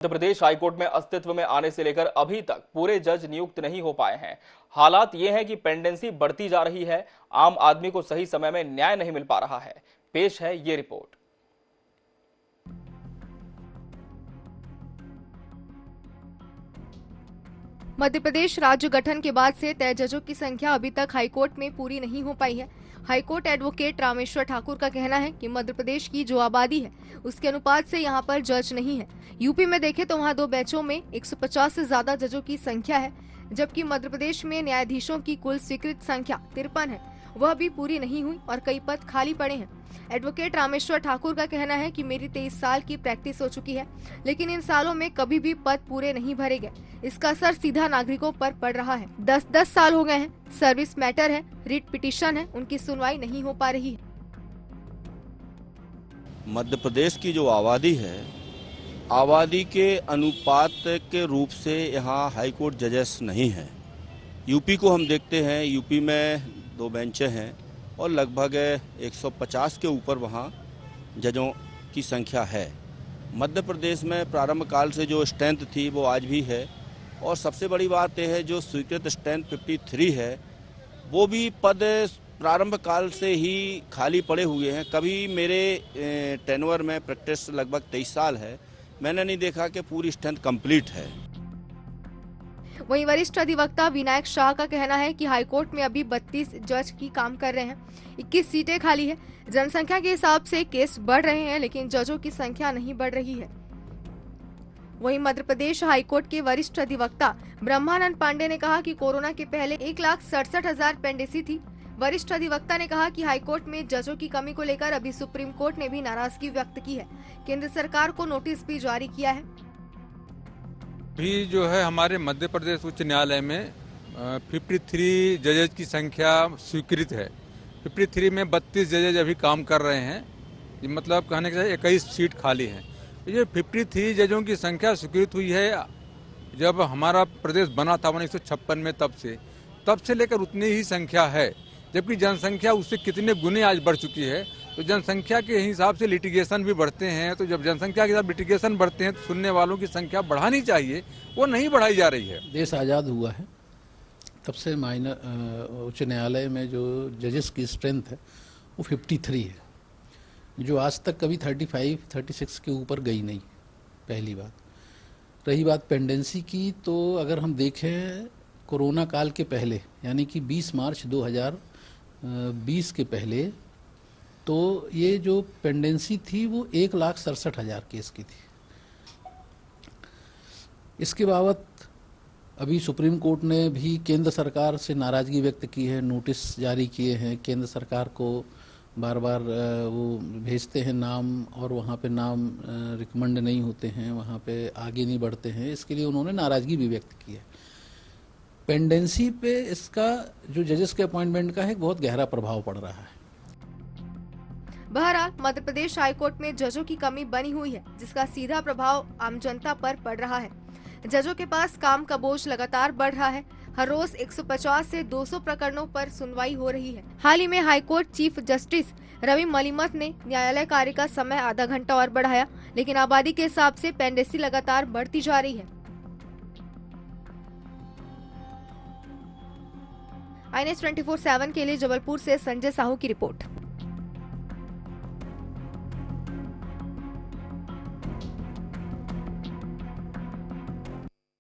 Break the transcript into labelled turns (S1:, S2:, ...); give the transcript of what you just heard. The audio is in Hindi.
S1: मध्य प्रदेश हाईकोर्ट में अस्तित्व में आने से लेकर अभी तक पूरे जज नियुक्त नहीं हो पाए हैं। हालात ये है कि पेंडेंसी बढ़ती जा रही है, आम आदमी को सही समय में न्याय नहीं मिल पा रहा है। पेश है ये रिपोर्ट।
S2: मध्य प्रदेश राज्य गठन के बाद से तय जजों की संख्या अभी तक हाईकोर्ट में पूरी नहीं हो पाई है। हाईकोर्ट एडवोकेट रामेश्वर ठाकुर का कहना है कि मध्य प्रदेश की जो आबादी है उसके अनुपात से यहाँ पर जज नहीं है। यूपी में देखें तो वहाँ 2 बेंचों में 150 से ज्यादा जजों की संख्या है, जबकि मध्य प्रदेश में न्यायाधीशों की कुल स्वीकृत संख्या 53 है, वह भी पूरी नहीं हुई और कई पद खाली पड़े हैं। एडवोकेट रामेश्वर ठाकुर का कहना है कि मेरी 23 साल की प्रैक्टिस हो चुकी है, लेकिन इन सालों में कभी भी पद पूरे नहीं भरे गए। इसका असर सीधा नागरिकों पर पड़ रहा है। 10-10 साल हो गए हैं, सर्विस मैटर है, रिट पिटीशन है, उनकी सुनवाई नहीं हो पा रही है।
S3: मध्य प्रदेश की जो आबादी है, आबादी के अनुपात के रूप से यहाँ हाई कोर्ट जजेस नहीं हैं। यूपी को हम देखते हैं, यूपी में 2 बेंचें हैं और लगभग 150 के ऊपर वहाँ जजों की संख्या है। मध्य प्रदेश में प्रारंभ काल से जो स्ट्रेंथ थी वो आज भी है, और सबसे बड़ी बात यह है जो स्वीकृत स्ट्रेंथ 53 है, वो भी पद प्रारंभ काल से ही खाली पड़े हुए हैं। कभी मेरे टेन्योर में प्रैक्टिस लगभग 23 साल है, मैंने नहीं देखा कि पूरी स्ट्रेंथ कंप्लीट है।
S2: वहीं वरिष्ठ अधिवक्ता विनायक शाह का कहना है कि हाईकोर्ट में अभी 32 जज की काम कर रहे हैं, 21 सीटें खाली है। जनसंख्या के हिसाब से केस बढ़ रहे हैं, लेकिन जजों की संख्या नहीं बढ़ रही है। वहीं मध्य प्रदेश हाईकोर्ट के वरिष्ठ अधिवक्ता ब्रह्मानंद पांडे ने कहा कि कोरोना के पहले 1,67,000 पेंडेंसी थी। वरिष्ठ अधिवक्ता ने कहा कि हाईकोर्ट में जजों की कमी को लेकर अभी सुप्रीम कोर्ट ने भी नाराजगी व्यक्त की है। केंद्र सरकार को नोटिस भी जारी किया है।
S4: भी जो है हमारे मध्य प्रदेश उच्च न्यायालय में 53 जजेज की संख्या स्वीकृत है। 53 में 32 जजेज अभी काम कर रहे हैं, ये मतलब कहने के 21 सीट खाली हैं। ये 53 जजों की संख्या स्वीकृत हुई है जब हमारा प्रदेश बना था 1956 में, तब से लेकर उतनी ही संख्या है, जबकि जनसंख्या उससे कितने गुने आज बढ़ चुकी है। तो जनसंख्या के हिसाब से लिटिगेशन भी बढ़ते हैं, तो जब जनसंख्या के साथ लिटिगेशन बढ़ते हैं तो सुनने वालों की संख्या बढ़ानी चाहिए, वो नहीं बढ़ाई जा रही है।
S5: देश आज़ाद हुआ है तब से उच्च न्यायालय में जो जजेस की स्ट्रेंथ है वो 53 है, जो आज तक कभी 35-36 के ऊपर गई नहीं। पहली बात। रही बात पेंडेंसी की, तो अगर हम देखें कोरोना काल के पहले, यानी कि 20 मार्च 2020 के पहले, तो ये जो पेंडेंसी थी वो 1,67,000 केस की थी। इसके बाबत अभी सुप्रीम कोर्ट ने भी केंद्र सरकार से नाराज़गी व्यक्त की है, नोटिस जारी किए हैं। केंद्र सरकार को बार बार वो भेजते हैं नाम, और वहाँ पे नाम रिकमेंड नहीं होते हैं, वहाँ पे आगे नहीं बढ़ते हैं। इसके लिए उन्होंने नाराज़गी भी व्यक्त की है। पेंडेंसी पे इसका जो जजेस के अपॉइंटमेंट का है बहुत गहरा प्रभाव पड़ रहा है।
S2: बहरहाल मध्य प्रदेश हाईकोर्ट में जजों की कमी बनी हुई है, जिसका सीधा प्रभाव आम जनता पर पड़ रहा है। जजों के पास काम का बोझ लगातार बढ़ रहा है। हर रोज 150 से 200 प्रकरणों पर सुनवाई हो रही है। हाल ही में high court chief justice Ravi Malimath ने न्यायालय कार्य का समय आधा घंटा और बढ़ाया, लेकिन आबादी के हिसाब से पेंडेंसी लगातार बढ़ती जा रही है। INS 24/7 के लिए जबलपुर से संजय साहू की रिपोर्ट।